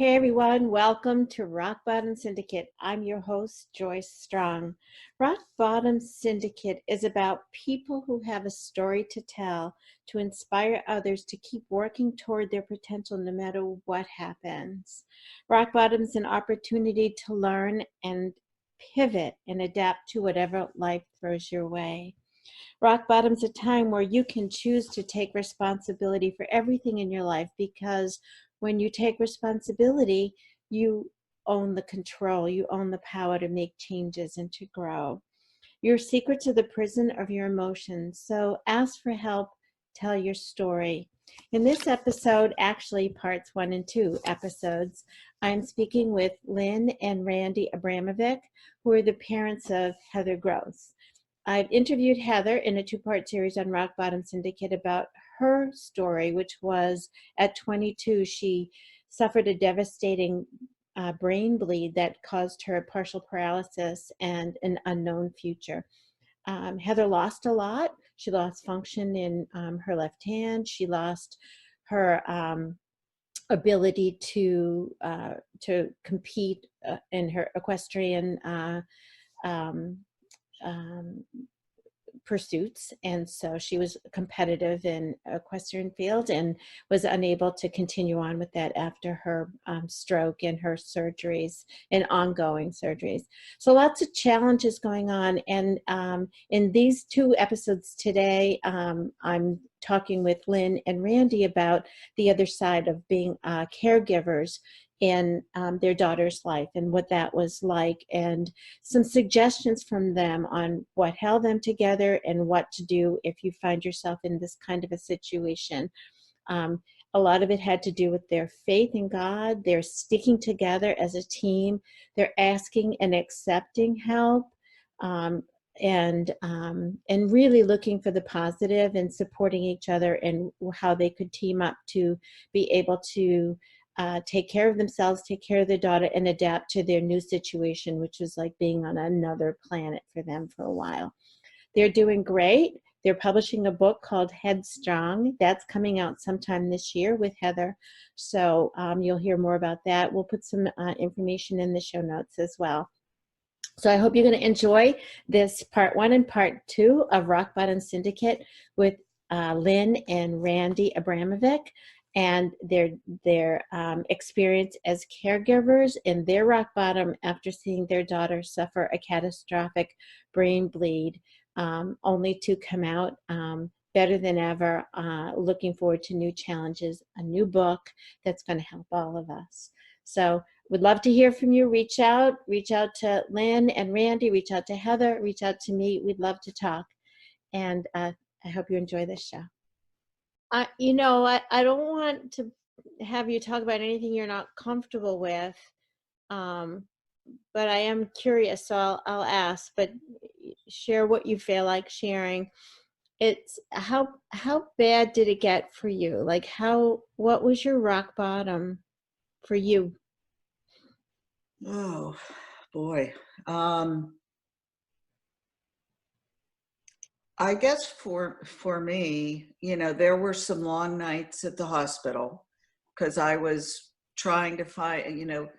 Hey everyone, welcome to Rock Bottom Syndicate. I'm your host, Joyce Strong. Rock Bottom Syndicate is about people who have a story to tell to inspire others to keep working toward their potential no matter what happens. Rock Bottom is an opportunity to learn and pivot and adapt to whatever life throws your way. Rock bottom's a time where you can choose to take responsibility for everything in your life, because when you take responsibility, you own the control, you own the power to make changes and to grow. Your secrets are the prison of your emotions, so ask for help, tell your story. In this episode, actually parts 1 and 2 episodes, I'm speaking with Lynn and Randy Abramovic, who are the parents of Heather Gross. I've interviewed Heather in a 2-part series on Rock Bottom Syndicate about her story, which was at 22, she suffered a devastating brain bleed that caused her partial paralysis and an unknown future. Heather lost a lot. She lost function in her left hand. She lost her ability to compete in her equestrian pursuits, and so she was competitive in equestrian field and was unable to continue on with that after her stroke and her surgeries and ongoing surgeries. So lots of challenges going on, and in these 2 episodes today, I'm talking with Lynn and Randy about the other side of being caregivers in their daughter's life and what that was like, and some suggestions from them on what held them together and what to do if you find yourself in this kind of a situation. A lot of it had to do with their faith in God. They're sticking together as a team. They're asking and accepting help, and really looking for the positive and supporting each other and how they could team up to be able to take care of themselves, take care of their daughter, and adapt to their new situation, which was like being on another planet for them for a while. They're doing great. They're publishing a book called Headstrong. That's coming out sometime this year with Heather. So you'll hear more about that. We'll put some information in the show notes as well. So I hope you're going to enjoy this part 1 and part 2 of Rock Bottom Syndicate with Lynn and Randy Abramovic, and their experience as caregivers in their rock bottom after seeing their daughter suffer a catastrophic brain bleed, only to come out better than ever, looking forward to new challenges, a new book that's going to help all of us. So would love to hear from you. Reach out to Lynn and Randy, reach out to Heather, reach out to me. We'd love to talk. And I hope you enjoy this show. I don't want to have you talk about anything you're not comfortable with, but I am curious, so I'll ask, but share what you feel like sharing. It's how bad did it get for you? Like what was your rock bottom for you? Oh, boy. I guess for me, there were some long nights at the hospital because I was trying to find,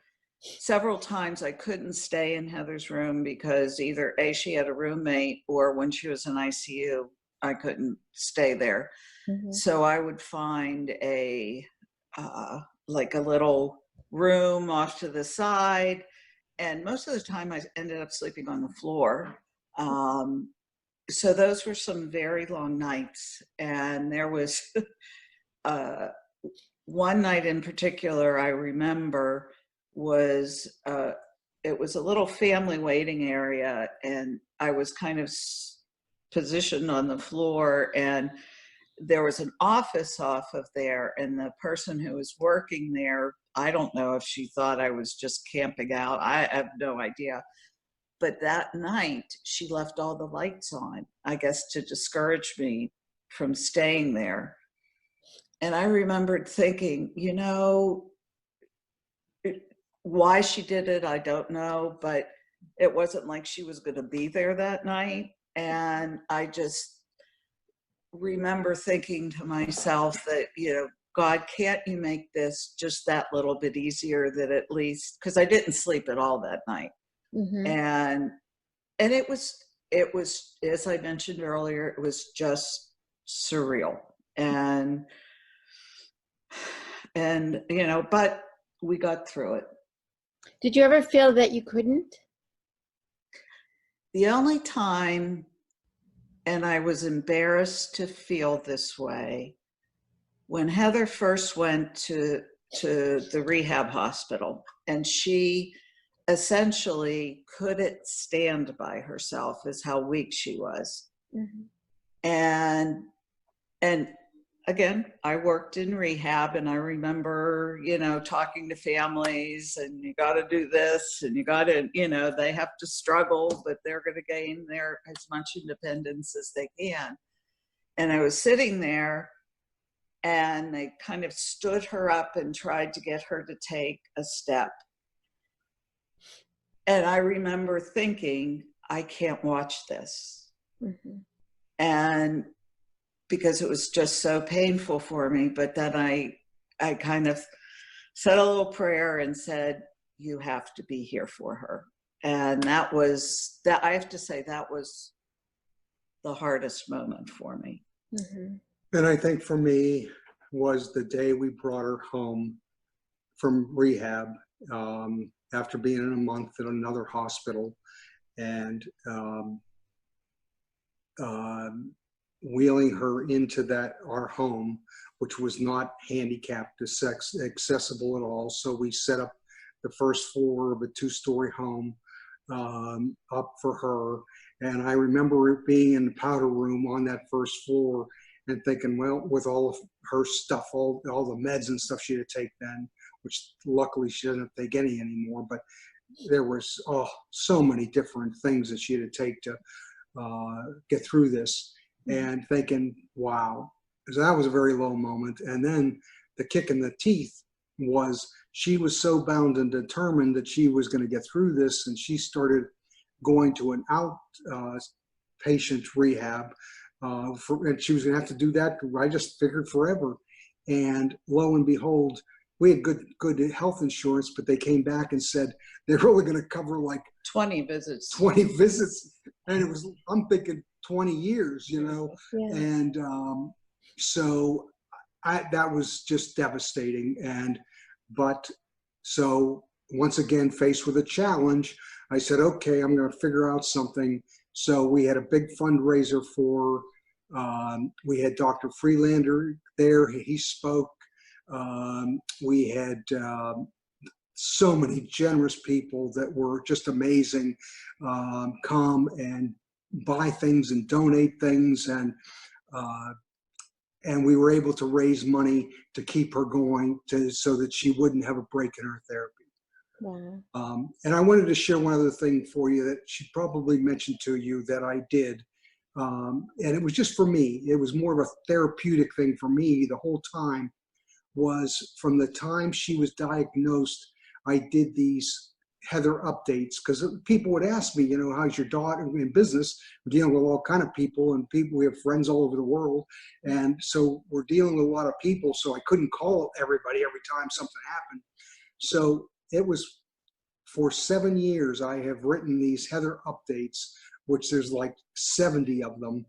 several times I couldn't stay in Heather's room because either A, she had a roommate, or when she was in ICU, I couldn't stay there. Mm-hmm. So I would find like a little room off to the side. And most of the time I ended up sleeping on the floor. So those were some very long nights. And there was one night in particular I remember was, it was a little family waiting area, and I was kind of positioned on the floor, and there was an office off of there, and the person who was working there, I don't know if she thought I was just camping out. I have no idea. But that night, she left all the lights on, I guess to discourage me from staying there. And I remembered thinking, why she did it, I don't know, but it wasn't like she was going to be there that night. And I just remember thinking to myself that, God, can't you make this just that little bit easier, that at least, because I didn't sleep at all that night. Mm-hmm. And it was, as I mentioned earlier, it was just surreal. And you know, but we got through it. Did you ever feel that you couldn't? The only time, and I was embarrassed to feel this way, when Heather first went to the rehab hospital, and she essentially couldn't stand by herself, is how weak she was. Mm-hmm. And again, I worked in rehab, and I remember, you know, talking to families, and you got to do this, and you got to, you know, they have to struggle, but they're going to gain their as much independence as they can. And I was sitting there, and they kind of stood her up and tried to get her to take a step. And I remember thinking, I can't watch this. Mm-hmm. And because it was just so painful for me. But then I kind of said a little prayer and said, you have to be here for her. And that, I have to say, that was the hardest moment for me. Mm-hmm. And I think for me was the day we brought her home from rehab, after being in a month in another hospital, and wheeling her into our home, which was not handicapped accessible at all. So we set up the first floor of a 2-story home up for her. And I remember it being in the powder room on that first floor and thinking, well, with all of her stuff, all the meds and stuff she had to take then, which luckily she doesn't have to take any anymore, but there was so many different things that she had to take to get through this, and thinking, wow. So that was a very low moment. And then the kick in the teeth was she was so bound and determined that she was going to get through this, and she started going to an outpatient rehab, and she was going to have to do that, I just figured, forever. And lo and behold, we had good health insurance, but they came back and said they're only going to cover like 20 visits. 20 visits. And it was, I'm thinking 20 years, you know. Yeah. And so that was just devastating. But so once again, faced with a challenge, I said, okay, I'm going to figure out something. So we had a big fundraiser for, we had Dr. Freelander there. He spoke. We had so many generous people that were just amazing, come and buy things and donate things, and we were able to raise money to keep her going, so that she wouldn't have a break in her therapy. Wow. And I wanted to share one other thing for you that she probably mentioned to you that I did. And it was just for me. It was more of a therapeutic thing for me the whole time. Was from the time she was diagnosed, I did these Heather updates, because people would ask me, you know, how's your daughter in business? We're dealing with all kind of people, and we have friends all over the world. And so we're dealing with a lot of people. So I couldn't call everybody every time something happened. So it was for 7 years, I have written these Heather updates, which there's like 70 of them.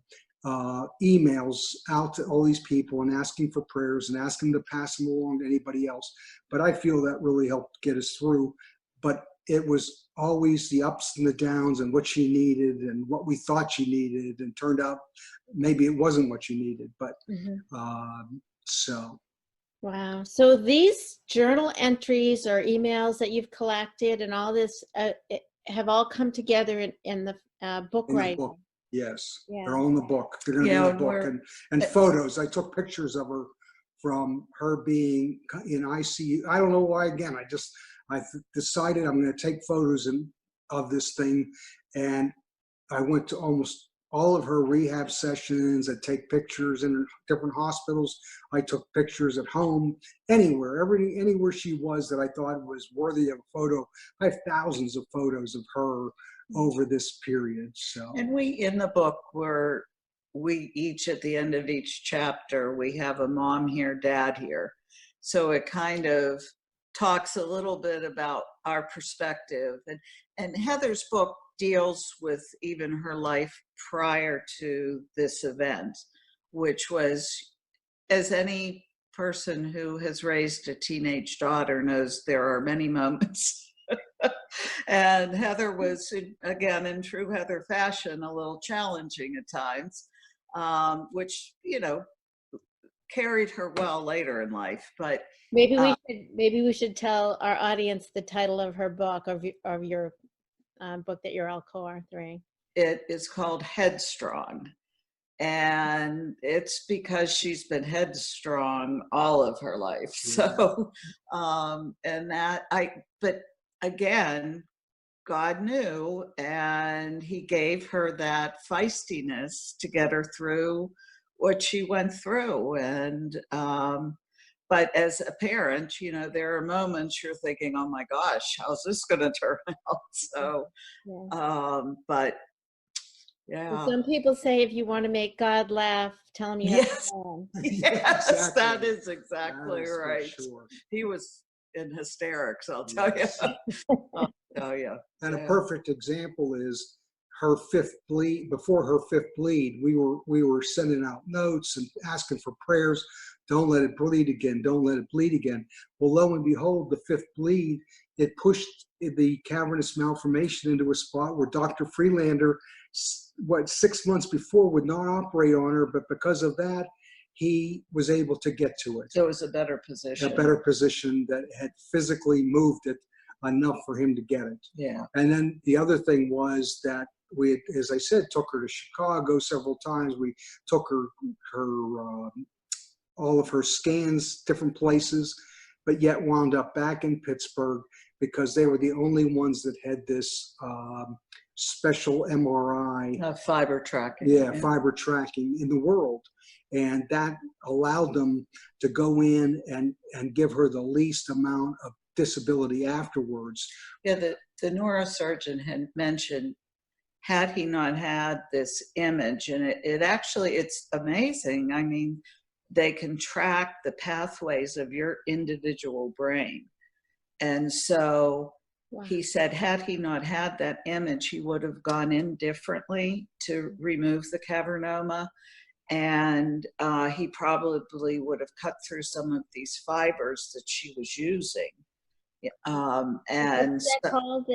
Emails out to all these people and asking for prayers and asking them to pass them along to anybody else. But I feel that really helped get us through. But it was always the ups and the downs and what she needed and what we thought she needed, and turned out maybe it wasn't what she needed. But so. Wow. So these journal entries or emails that you've collected and all this have all come together in the book writing. Yes, Yeah. they're all in the book. They're going to be in the book, and photos. I took pictures of her from her being in ICU. I don't know why. Again, I decided I'm going to take photos of this thing, and I went to almost all of her rehab sessions and take pictures in different hospitals. I took pictures at home, anywhere she was that I thought was worthy of a photo. I have thousands of photos of her over this period. So, and we, in the book, we each, at the end of each chapter, we have a mom here, dad here. So it kind of talks a little bit about our perspective. And Heather's book deals with even her life prior to this event, which was, as any person who has raised a teenage daughter knows, there are many moments. And Heather was, again, in true Heather fashion, a little challenging at times, which, you know, carried her well later in life. But Maybe we should tell our audience the title of her book, of your book that you're all co-authoring. it is called Headstrong. And it's because she's been headstrong all of her life. So, but again, God knew, and he gave her that feistiness to get her through what she went through. And, but as a parent, you know, there are moments you're thinking, oh my gosh, how's this going to turn out? So, but yeah. Some people say if you want to make God laugh, tell him you have Yes. fun. Yes, Exactly. that is exactly That is for right. sure. He was in hysterics, I'll tell you. I'll tell you. And a perfect example is her fifth bleed. Before her fifth bleed, we were sending out notes and asking for prayers. Don't let it bleed again. Don't let it bleed again. Well, lo and behold, the fifth bleed, it pushed the cavernous malformation into a spot where Dr. Freelander, 6 months before, would not operate on her, but because of that, he was able to get to it. So it was a better position. A better position that had physically moved it enough for him to get it. Yeah. And then the other thing was that we, as I said, took her to Chicago several times. We took her all of her scans, different places, but yet wound up back in Pittsburgh because they were the only ones that had this special MRI. Fiber tracking. Yeah, fiber tracking in the world. And that allowed them to go in and give her the least amount of disability afterwards. Yeah, the neurosurgeon had mentioned, had he not had this image, and it actually, it's amazing. I mean, they can track the pathways of your individual brain. And so he said, had he not had that image, he would have gone in differently to remove the cavernoma. And he probably would have cut through some of these fibers that she was using. And what's that called?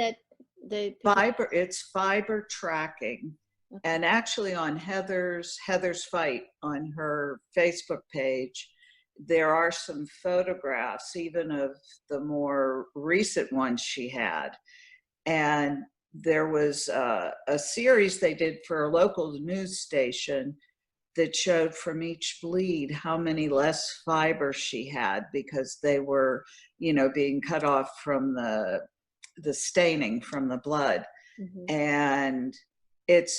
Fiber, it's fiber tracking. Okay. And actually on Heather's Fight on her Facebook page, there are some photographs even of the more recent ones she had. And there was a series they did for a local news station that showed from each bleed how many less fibers she had because they were, you know, being cut off from the staining from the blood. Mm-hmm. And it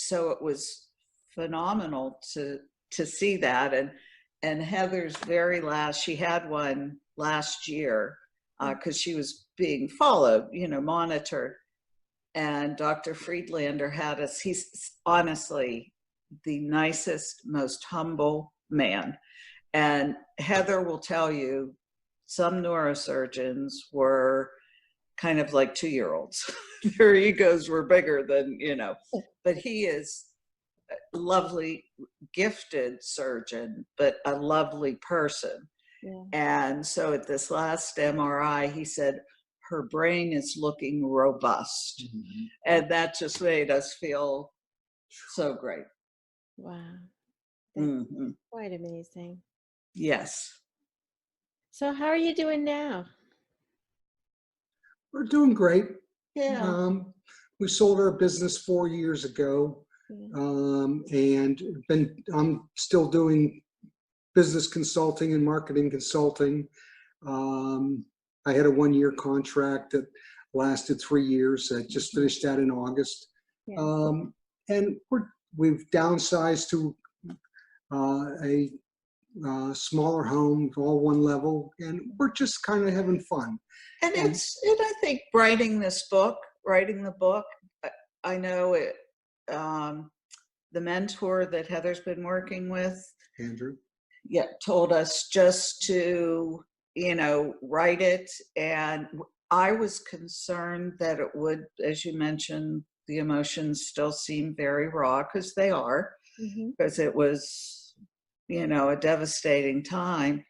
was phenomenal to see that. And Heather's very last, she had one last year because she was being followed, you know, monitored. And Dr. Friedlander had us, he's honestly the nicest, most humble man. And Heather will tell you, some neurosurgeons were kind of like 2-year-olds. Their egos were bigger than, you know, but he is a lovely, gifted surgeon, but a lovely person. Yeah. And so at this last MRI, he said, her brain is looking robust. Mm-hmm. And that just made us feel so great. Wow. That's quite amazing. Yes. So how are you doing now? We're doing great. Yeah. We sold our business 4 years ago. And I'm still doing business consulting and marketing consulting. I had a 1-year contract that lasted 3 years. I just finished that in August. Yeah. And we've downsized to a smaller home, all one level, and we're just kind of having fun. And I think writing the book, I know it. The mentor that Heather's been working with, Andrew, told us just to, write it. And I was concerned that it would, as you mentioned, the emotions still seem very raw, because they are, because it was, a devastating time.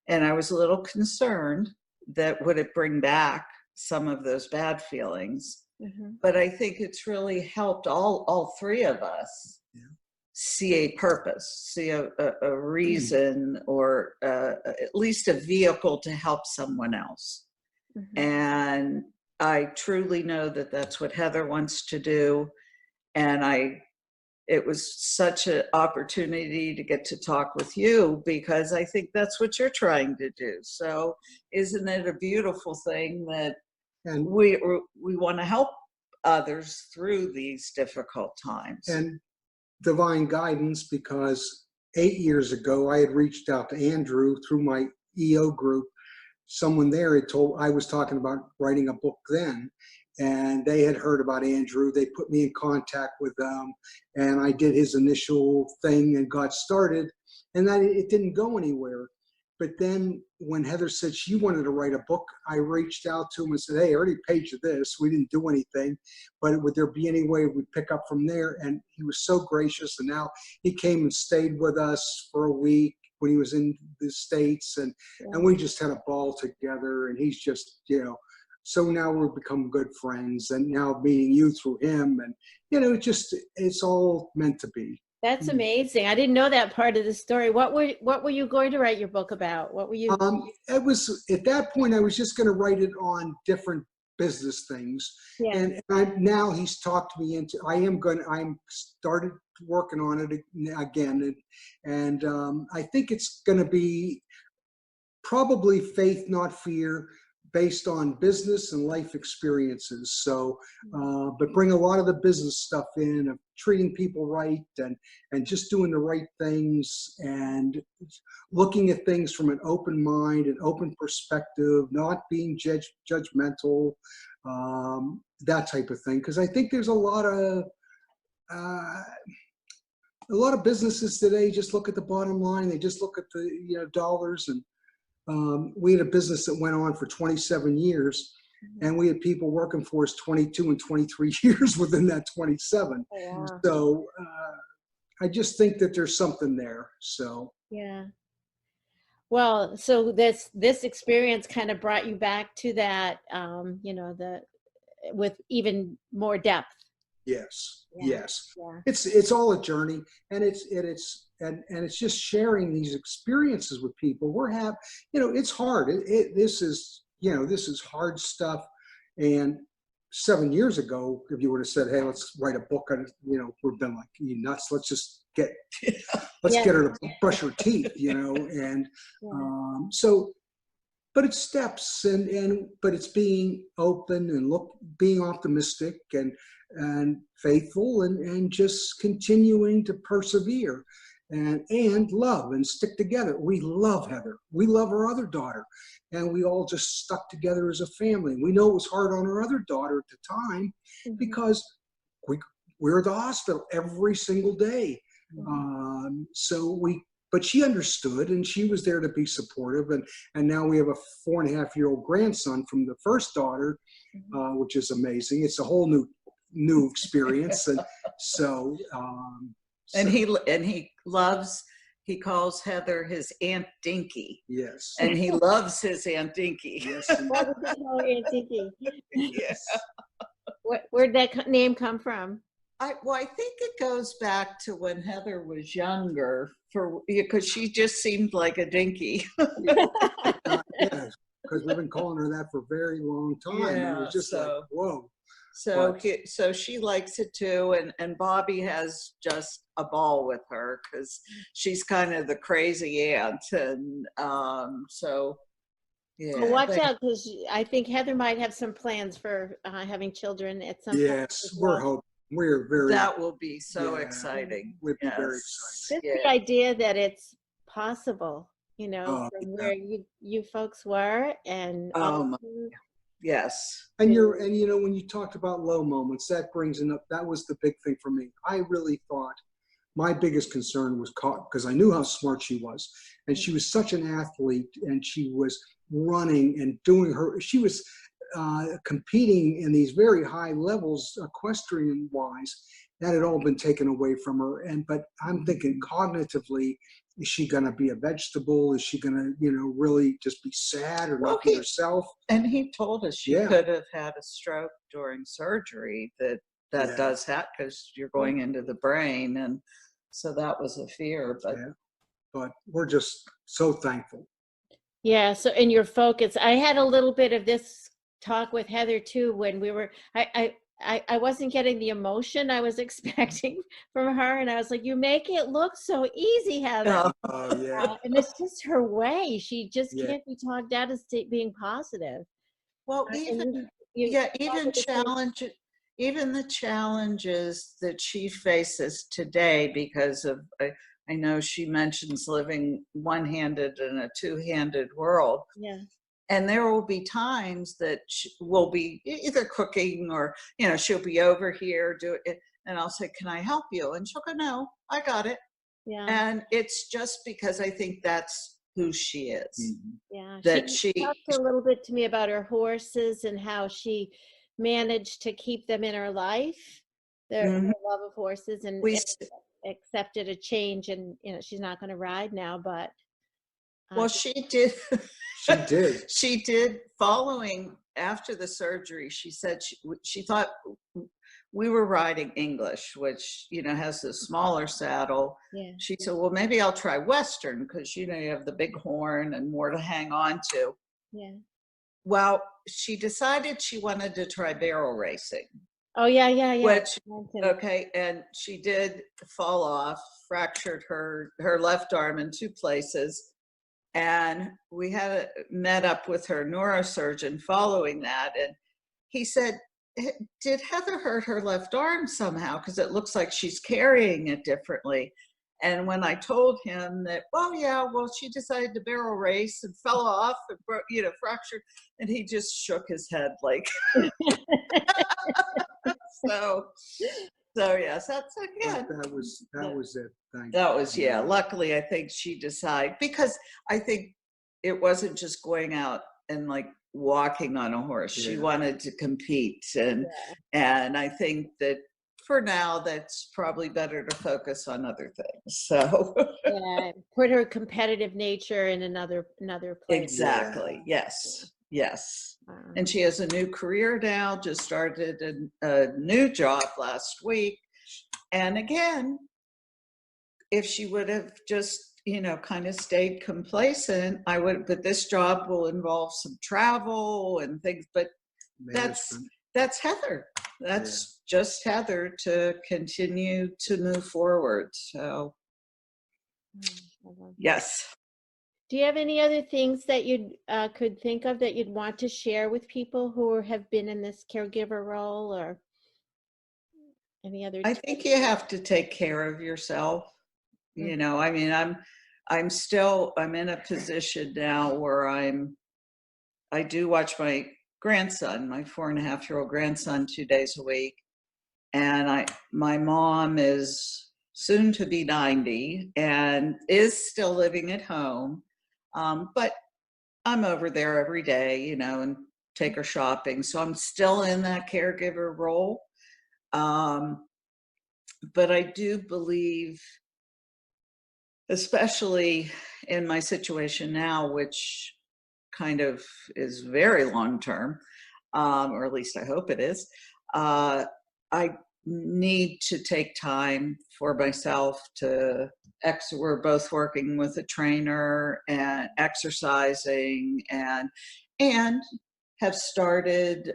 And I was a little concerned that would it bring back some of those bad feelings. But I think it's really helped all three of us see a purpose, see a reason, or at least a vehicle to help someone else. And I truly know that that's what Heather wants to do. And it was such an opportunity to get to talk with you, because I think that's what you're trying to do. So isn't it a beautiful thing that we want to help others through these difficult times? And divine guidance, because 8 years ago, I had reached out to Andrew through my EO group. Someone there had I was talking about writing a book then, and they had heard about Andrew. They put me in contact with them, and I did his initial thing and got started, and it didn't go anywhere. But then when Heather said she wanted to write a book, I reached out to him and said, hey, I already paid you this. We didn't do anything, but would there be any way we pick up from there? And he was so gracious. And now he came and stayed with us for a week when he was in the States. And we just had a ball together. And he's just, so now we've become good friends. And now meeting you through him. And, it's all meant to be. That's amazing. I didn't know that part of the story. What were you going to write your book about? What were you? It was, at that point, I was just going to write it on different business things. And now he's talked me into, I'm started working on it again. And I think it's going to be probably faith, not fear, based on business and life experiences. So, but bring a lot of the business stuff in, of treating people right, and just doing the right things, and looking at things from an open mind and open perspective, not being judgmental, that type of thing. Because I think there's a lot of businesses today just look at the bottom line. They just look at the dollars. And we had a business that went on for 27 years, and we had people working for us 22 and 23 years within that 27. So I just think that there's something there. So well, so this experience kind of brought you back to that, with even more depth. Yes. It's all a journey, and it's just sharing these experiences with people. It's hard. This is hard stuff. And 7 years ago, if you would have said, hey, let's write a book on it, we've been like, you nuts, let's just get her to brush her teeth, and so, but it's steps, but it's being open and being optimistic and faithful, and just continuing to persevere and love and stick together. We love Heather. We love her other daughter, and we all just stuck together as a family. We know it was hard on her other daughter at the time, because we were at the hospital every single day. But she understood, and she was there to be supportive. And now we have a 4.5-year-old grandson from the first daughter, which is amazing. It's a whole new experience. And so, and he calls Heather his Aunt Dinky. Yes. And he loves his Aunt Dinky. Yes. What did they call Aunt Dinky? Yes. Where'd that name come from? I think it goes back to when Heather was younger, because she just seemed like a dinky. Yes, because we've been calling her that for a very long time. Yeah, it was just like, whoa. So she likes it too, and Bobby has just a ball with her, because she's kind of the crazy aunt, and so yeah. Well, watch out, because I think Heather might have some plans for having children at some point. Yes, we're hoping. We're very. That will be so exciting. We'd be very excited. Just the idea that it's possible, from where you folks were, and yes. And when you talked about low moments, that brings up, that was the big thing for me. I really thought my biggest concern was because I knew how smart she was, and she was such an athlete, and she was running and she was competing in these very high levels, equestrian wise. That had all been taken away from her. But I'm thinking cognitively, is she going to be a vegetable? Is she going to, really just be sad or not be herself? And he told us she Yeah. could have had a stroke during surgery. That Yeah. does happen because you're going into the brain, and so that was a fear. But we're just so thankful. Yeah. So in your focus, I had a little bit of this talk with Heather too when we were. I wasn't getting the emotion I was expecting from her, and I was like, "You make it look so easy, Heather." Oh yeah. And it's just her way. She just Yeah. can't be talked out of being positive. Well, And even the challenges that she faces today because of, I know she mentions living one-handed in a two-handed world. Yeah. And there will be times that she will be either cooking or, she'll be over here, do it. And I'll say, can I help you? And she'll go, no, I got it. Yeah. And it's just because I think that's who she is. Yeah. That she talked a little bit to me about her horses and how she managed to keep them in her life, her love of horses, and accepted a change. And, she's not going to ride now, but. Well, she did. She did. She did. Following after the surgery, she said she thought we were riding English, which has a smaller saddle. Yeah. She said, "Well, maybe I'll try Western because you have the big horn and more to hang on to." Yeah. Well, she decided she wanted to try barrel racing. Oh yeah. Which okay, and she did fall off, fractured her left arm in 2 places. And we had met up with her neurosurgeon following that. And he said, did Heather hurt her left arm somehow? Because it looks like she's carrying it differently. And when I told him that, she decided to barrel race and fell off and fractured. And he just shook his head like, so yes, that's again. That was it. That was, luckily I think she decided, because I think it wasn't just going out and like walking on a horse. She wanted to compete. And I think that for now, that's probably better to focus on other things. So put her competitive nature in another place. Exactly. Yes. And she has a new career now, just started a new job last week. And again, if she would have just, kind of stayed complacent, but this job will involve some travel and things, but that's Heather. That's just Heather to continue to move forward. So, yes. Do you have any other things that you could think of that you'd want to share with people who have been in this caregiver role, or any other? I think you have to take care of yourself. I mean, I'm in a position now where I do watch my grandson, my 4.5-year-old grandson, 2 days a week. And my mom is soon to be 90 and is still living at home. But I'm over there every day, and take her shopping. So I'm still in that caregiver role. But I do believe, especially in my situation now, which kind of is very long-term, or at least I hope it is, I need to take time for myself to we're both working with a trainer and exercising and have started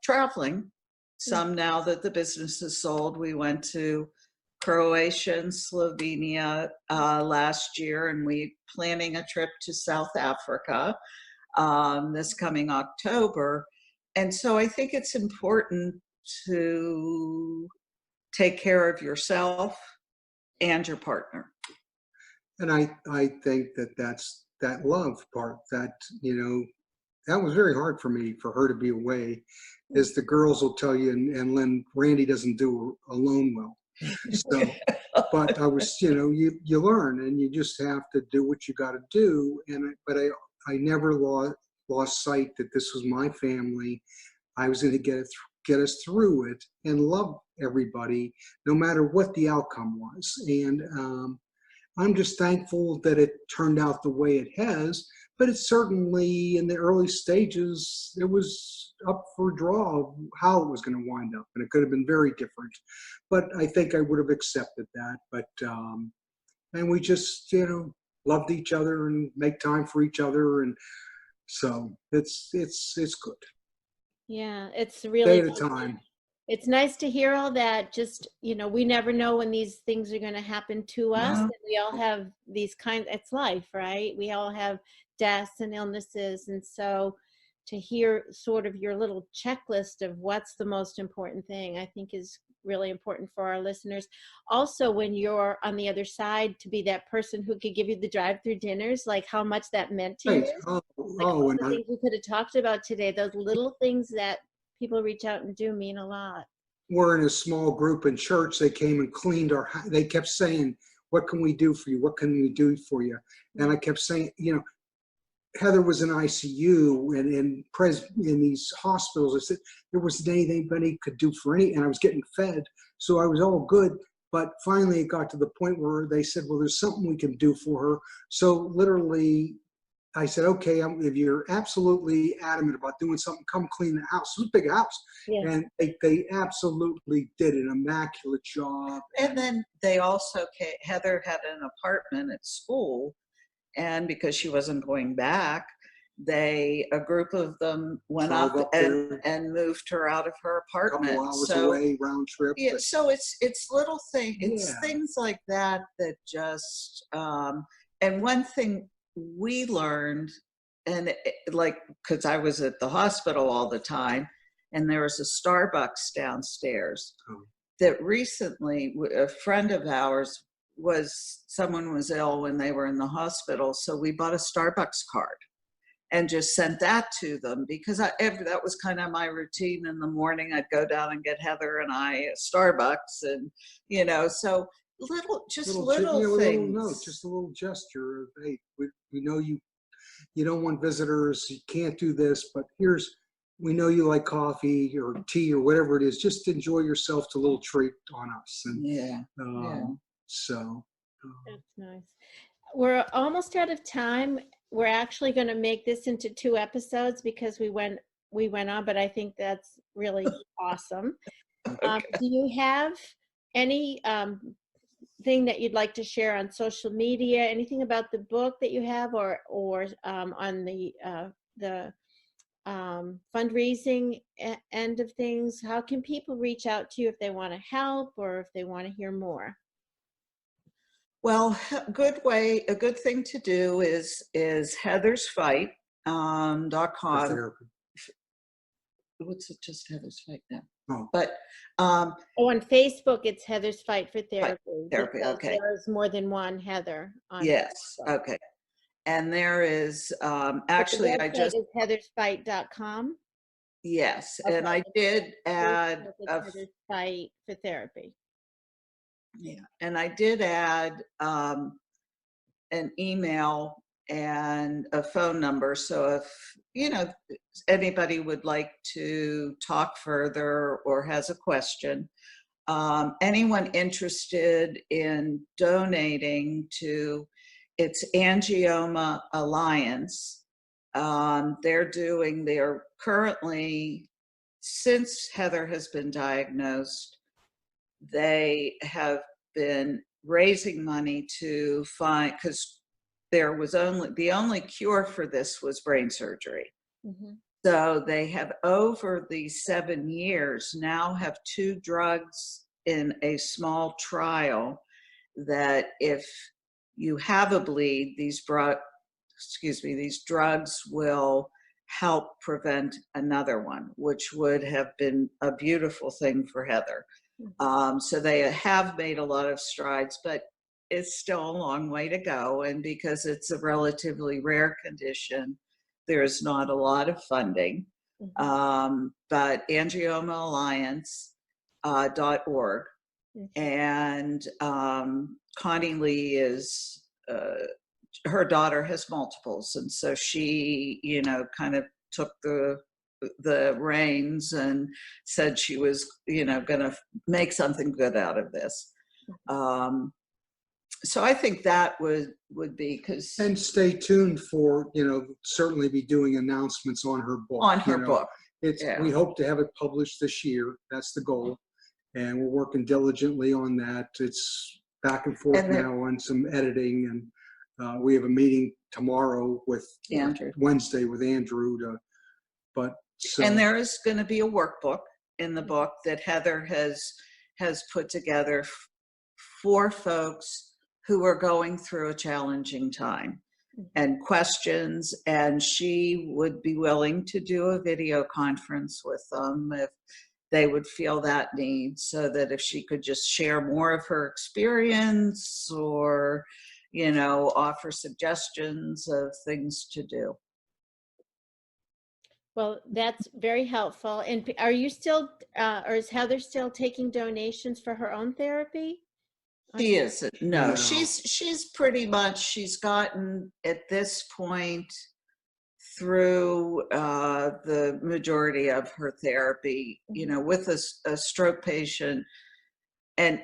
traveling some now that the business is sold. We went to Croatia and Slovenia last year, and we planning a trip to South Africa this coming October. And so I think it's important to take care of yourself and your partner. And I think that's that love part that, that was very hard for me, for her to be away, as the girls will tell you, and Lynn, Randy doesn't do alone well. So but I was, you learn, and you just have to do what you got to do. But I never lost sight that this was my family. I was going to get us through it and love everybody, no matter what the outcome was. And I'm just thankful that it turned out the way it has. But it's certainly, in the early stages, it was up for draw of how it was going to wind up, and it could have been very different. But I think I would have accepted that. But and we just, loved each other and make time for each other, and so it's good. Yeah, it's Day really at a time. it's nice to hear all that. Just, we never know when these things are going to happen to us. No. And we all have these it's life, right? We all have deaths and illnesses. And so to hear sort of your little checklist of what's the most important thing, I think is really important for our listeners. Also, when you're on the other side, to be that person who could give you the drive-through dinners, like how much that meant to Right. you. Like Oh, all and the things we could have talked about today, those little things that people reach out and do mean a lot. we're in a small group in church. They came and cleaned they kept saying, "What can we do for you? What can we do for you?" And I kept saying, Heather was in ICU and in these hospitals. I said there wasn't anything anybody could do for and I was getting fed, so I was all good. But finally, it got to the point where they said, "Well, there's something we can do for her." So literally, I said, "Okay, if you're absolutely adamant about doing something, come clean the house." It was a big house, Yeah. and they absolutely did an immaculate job. And then they also Heather had an apartment at school, and because she wasn't going back, a group of them went Drove up there, and moved her out of her a couple apartment. hours So away, round trip. yeah, But so it's little things, it's Yeah. things like that just and one thing we learned, and because I was at the hospital all the time, and there was a Starbucks downstairs Oh. that recently a friend of ours someone was ill when they were in the hospital, so we bought a Starbucks card and just sent that to them, because that was kind of my routine in the morning. I'd go down and get Heather and I a Starbucks, and so little things. Note, just a little gesture of, "Hey, we know you don't want visitors, you can't do this, but we know you like coffee or tea or whatever it is. Just enjoy yourself to a little treat on us." And Yeah. Yeah. so That's nice. We're almost out of time. We're actually going to make this into 2 episodes because we went on, but I think that's really awesome. Okay. Do you have any thing that you'd like to share on social media? Anything about the book that you have, or on the fundraising end of things? How can people reach out to you if they want to help or if they want to hear more? Well, a good thing to do is heathersfight.com. for therapy. What's it, just Heather's Fight now? Oh. But on Facebook, it's Heather's Fight for Therapy. Therapy, okay. There's more than one Heather on yes, Facebook. okay. And there is actually the website is heathersfight.com. Yes, Okay. and I did add Heather's Fight for Therapy. Yeah, and I did add an email and a phone number. So if anybody would like to talk further or has a question, anyone interested in donating to it's Angioma Alliance. They're currently, since Heather has been diagnosed, they have been raising money to find, because there was the only cure for this was brain surgery. Mm-hmm. So they have, over these 7 years, now have 2 drugs in a small trial that if you have a bleed, these drugs will help prevent another one, which would have been a beautiful thing for Heather. So they have made a lot of strides, but it's still a long way to go. And because it's a relatively rare condition, there's not a lot of funding. Mm-hmm. But angiomaalliance.org. And Connie Lee is, her daughter has multiples. And so she, you know, kind of took the reins and said she was, you know, going to make something good out of this. So I think that would be, because And stay tuned for, you know, certainly be doing announcements on her book. on her book. It's, Yeah. we hope to have it published this year. That's the goal. And we're working diligently on that. It's back and forth And then- now on some editing. And we have a meeting tomorrow with Andrew. Wednesday with Andrew. And there is going to be a workbook in the book that Heather has put together for folks who are going through a challenging time, and questions, and she would be willing to do a video conference with them if they would feel that need, so that if she could just share more of her experience, or, you know, offer suggestions of things to do. Well, that's very helpful. And are you still, or is Heather still taking donations for her own therapy? She isn't. No, No. she's pretty much, she's gotten at this point through the majority of her therapy, you know, with a stroke patient. And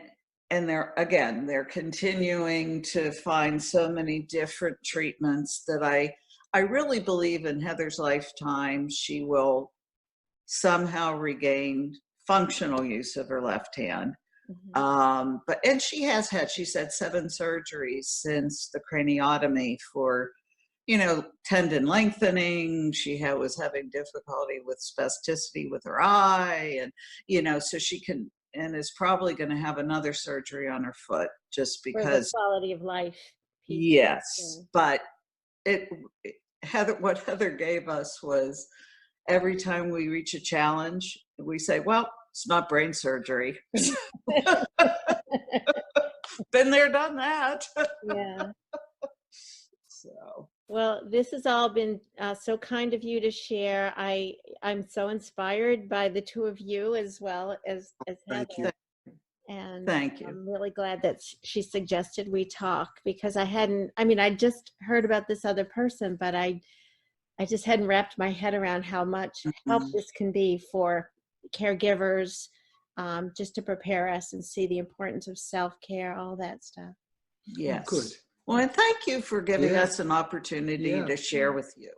they're continuing to find so many different treatments that I really believe in Heather's lifetime, she will somehow regain functional use of her left hand. And she's had 7 surgeries since the craniotomy for, you know, tendon lengthening. She was having difficulty with spasticity with her eye, and, you know, so she can, and is probably going to have another surgery on her foot just because for the quality of life. Yes, but what Heather gave us was, every time we reach a challenge, we say, well, it's not brain surgery. Been there, done that. Yeah. So. Well, this has all been so kind of you to share. I'm so inspired by the two of you, as well as Thank Heather. you. And Thank you. I'm really glad that she suggested we talk, because I just heard about this other person, but I just hadn't wrapped my head around how much help this can be for caregivers, just to prepare us and see the importance of self-care, all that stuff. Yes. Good. Well, and thank you for giving us an opportunity to share with you.